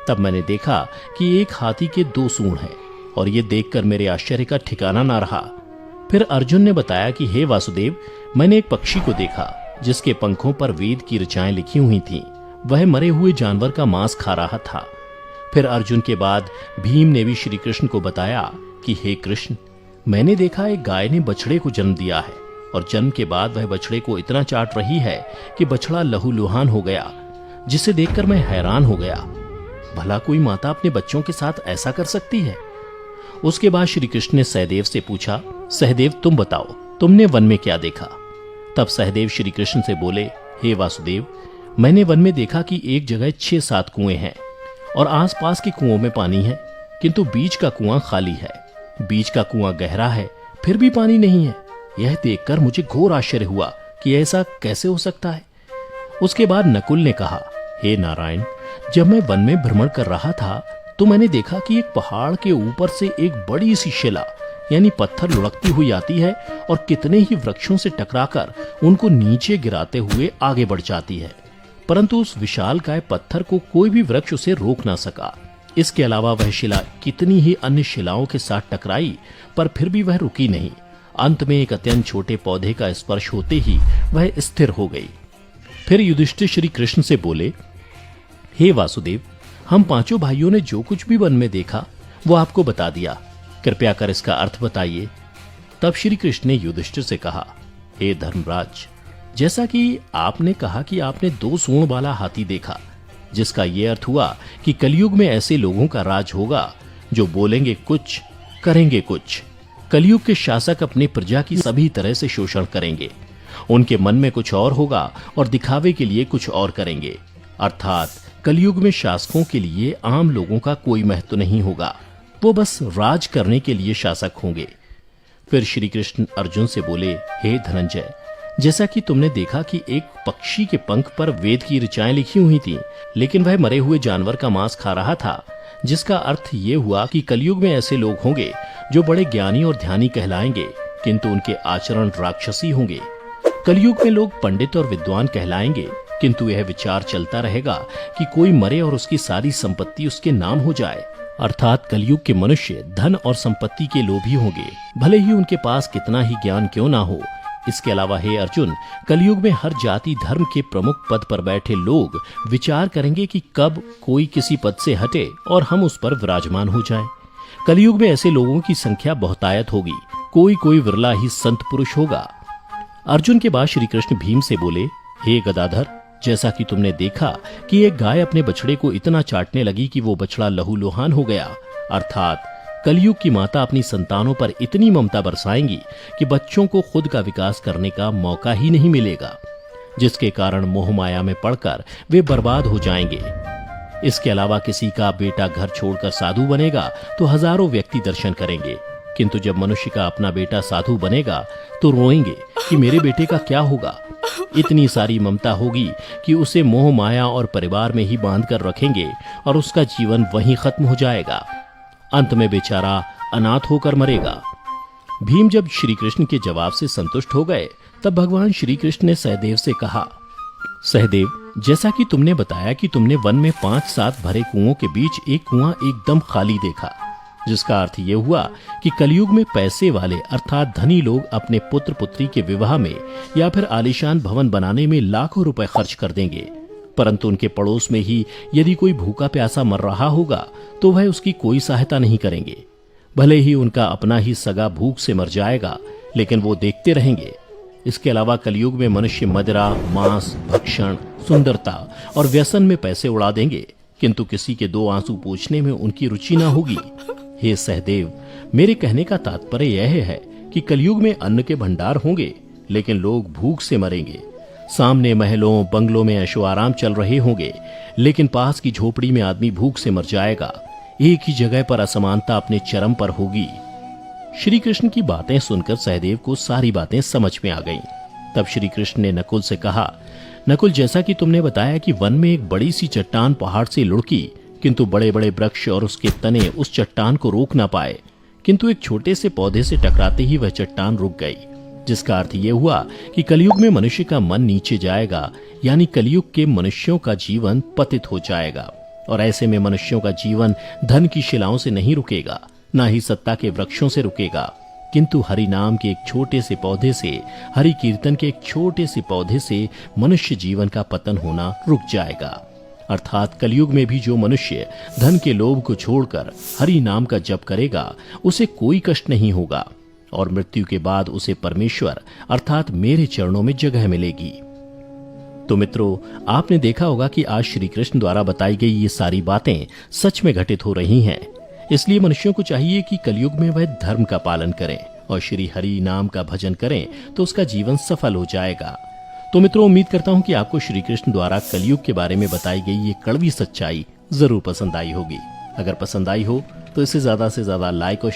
तब मैंने देखा कि एक हाथी के 2 सूंड हैं और ये देखकर मेरे आश्चर्य का ठिकाना ना रहा। फिर अर्जुन ने बताया कि हे वासुदेव, मैंने एक पक्षी को देखा जिसके पंखों पर वेद की ऋचाएं लिखी हुई थीं। वह मरे हुए जानवर का मांस खा रहा था। फिर अर्जुन के बाद भीम ने भी श्री कृष्ण को बताया कि हे कृष्ण, मैंने देखा एक गाय ने बछड़े को जन्म दिया है और जन्म के बाद वह बछड़े को इतना चाट रही है कि बछड़ा लहूलुहान हो गया, जिसे देखकर मैं हैरान हो गया। भला कोई माता अपने बच्चों के साथ ऐसा कर सकती है? उसके बाद श्री कृष्ण ने सहदेव से पूछा, सहदेव तुम बताओ, तुमने वन में क्या देखा? तब सहदेव श्री कृष्ण से बोले, हे वासुदेव, मैंने वन में देखा कि एक जगह 6-7 कुएं हैं और आसपास के कुओं में पानी है, किंतु बीच का कुआं खाली है। बीच का कुआं गहरा है, फिर भी पानी नहीं है। यह देखकर मुझे घोर आश्चर्य हुआ कि ऐसा कैसे हो सकता है। उसके बाद नकुल ने कहा, हे नारायण, जब मैं वन में भ्रमण कर रहा था तो मैंने देखा कि एक पहाड़ के ऊपर से एक बड़ी सी शिला यानी पत्थर लुढ़कती हुई आती है और कितने ही वृक्षों से टकराकर उनको नीचे गिराते हुए आगे बढ़ जाती है, परंतु उस विशालकाय पत्थर को कोई भी वृक्ष उसे रोक ना सका। इसके अलावा वह शिला कितनी ही अन्य शिलाओं के साथ टकराई, पर फिर भी वह रुकी नहीं। अंत में एक अत्यंत छोटे पौधे का स्पर्श होते ही वह स्थिर हो गई। फिर युधिष्ठिर श्री कृष्ण से बोले, हे वासुदेव, हम 5 भाइयों ने जो कुछ भी वन में देखा वो आपको बता दिया, कृपया कर इसका अर्थ बताइए। तब श्री कृष्ण ने युधिष्ठिर से कहा, हे धर्मराज, जैसा कि आपने कहा कि आपने 2 सूंड वाला हाथी देखा, जिसका यह अर्थ हुआ कि कलयुग में ऐसे लोगों का राज होगा जो बोलेंगे कुछ, करेंगे कुछ। कलयुग के शासक अपनी प्रजा की सभी तरह से शोषण करेंगे। उनके मन में कुछ और होगा और दिखावे के लिए कुछ और करेंगे। अर्थात कलयुग में शासकों के लिए आम लोगों का कोई महत्व नहीं होगा, वो बस राज करने के लिए शासक होंगे। फिर श्री कृष्ण अर्जुन से बोले, हे धनंजय, जैसा कि तुमने देखा कि एक पक्षी के पंख पर वेद की ऋचाएं लिखी हुई थीं, लेकिन वह मरे हुए जानवर का मांस खा रहा था, जिसका अर्थ ये हुआ कि कलयुग में ऐसे लोग होंगे जो बड़े ज्ञानी और ध्यानी कहलाएंगे, किंतु उनके आचरण राक्षसी होंगे। कलयुग में लोग पंडित और विद्वान कहलाएंगे, किंतु यह विचार चलता रहेगा कि कोई मरे और उसकी सारी संपत्ति उसके नाम हो जाए। अर्थात कलयुग के मनुष्य धन और संपत्ति के लोभी होंगे, भले ही उनके पास कितना ही ज्ञान क्यों ना हो। इसके अलावा हे अर्जुन, कलयुग में हर जाति धर्म के प्रमुख पद पर बैठे लोग विचार करेंगे कि कब कोई किसी पद से हटे और हम उस पर विराजमान हो जाएं। कलयुग में ऐसे लोगों की संख्या बहुतायत होगी, कोई कोई विरला ही संत पुरुष होगा। अर्जुन के बाद श्री कृष्ण भीम से बोले, हे गदाधर, जैसा कि तुमने देखा कि एक गाय अपने बछड़े को इतना चाटने लगी कि वो बछड़ा लहूलुहान हो गया, अर्थात कलयुग की माता अपनी संतानों पर इतनी ममता बरसाएंगी कि बच्चों को खुद का विकास करने का मौका ही नहीं मिलेगा, जिसके कारण मोह माया में पड़कर वे बर्बाद हो जाएंगे। इसके अलावा किसी का बेटा घर छोड़कर साधु बनेगा तो हजारों व्यक्ति दर्शन करेंगे, किंतु जब मनुष्य का अपना बेटा साधु बनेगा तो रोएंगे कि मेरे बेटे का क्या होगा। इतनी सारी ममता होगी कि उसे मोह माया और परिवार में ही बांध कर रखेंगे और उसका जीवन वहीं खत्म हो जाएगा। अंत में बेचारा अनाथ होकर मरेगा। भीम जब श्री कृष्ण के जवाब से संतुष्ट हो गए, तब भगवान श्री कृष्ण ने सहदेव से कहा, सहदेव, जैसा कि तुमने बताया कि तुमने वन में 5-7 भरे कुओं के बीच एक कुआं एकदम खाली देखा, जिसका अर्थ ये हुआ कि कलयुग में पैसे वाले अर्थात धनी लोग अपने पुत्र पुत्री के विवाह में या फिर आलीशान भवन बनाने में लाखों रुपए खर्च कर देंगे, परंतु उनके पड़ोस में ही यदि कोई भूखा प्यासा मर रहा होगा तो वह उसकी कोई सहायता नहीं करेंगे। भले ही उनका अपना ही सगा भूख से मर जाएगा, लेकिन वो देखते रहेंगे। इसके अलावा कलयुग में मनुष्य मदिरा, मांस, भक्षण, सुंदरता और व्यसन में पैसे उड़ा देंगे, किंतु किसी के 2 आंसू पोंछने में उनकी रुचि ना होगी। हे सहदेव, मेरे कहने का तात्पर्य यह है कि कलयुग में अन्न के भंडार होंगे, लेकिन लोग भूख से मरेंगे। सामने महलों बंगलों में ऐशो आराम चल रहे होंगे, लेकिन पास की झोपड़ी में आदमी भूख से मर जाएगा। एक ही जगह पर असमानता अपने चरम पर होगी। श्री कृष्ण की बातें सुनकर सहदेव को सारी बातें समझ में आ गईं। तब श्री कृष्ण ने नकुल से कहा, नकुल, जैसा कि तुमने बताया कि वन में एक बड़ी सी चट्टान पहाड़ से लुढ़की, किंतु बड़े बड़े वृक्ष और उसके तने उस चट्टान को रोक ना पाए, किंतु एक छोटे से पौधे से टकराते ही वह चट्टान रुक गई, जिसका अर्थ यह हुआ कि कलयुग में मनुष्य का मन नीचे जाएगा, यानी कलयुग के मनुष्यों का जीवन पतित हो जाएगा। और ऐसे में मनुष्यों का जीवन धन की शिलाओं से नहीं रुकेगा, ना ही सत्ता के वृक्षों से रुकेगा, किंतु हरि नाम के एक छोटे से पौधे से, हरि कीर्तन के एक छोटे से पौधे से मनुष्य जीवन का पतन होना रुक जाएगा। अर्थात कलयुग में भी जो मनुष्य धन के लोभ को छोड़कर हरि नाम का जप करेगा उसे कोई कष्ट नहीं होगा और मृत्यु के बाद उसे परमेश्वर अर्थात मेरे चरणों में जगह मिलेगी। तो मित्रों, आपने देखा होगा कि आज श्री कृष्ण द्वारा बताई गई ये सारी बातें सच में घटित हो रही हैं। इसलिए मनुष्यों को चाहिए कि कलयुग में वह धर्म का पालन करें और श्री हरि नाम का भजन करें तो उसका जीवन सफल हो जाएगा। तो मित्रों, उम्मीद करता हूं कि आपको श्री कृष्ण द्वारा कलयुग के बारे में बताई गई ये कड़वी सच्चाई जरूर पसंद आई होगी। अगर पसंद आई हो तो इसे ज्यादा से ज्यादा लाइक और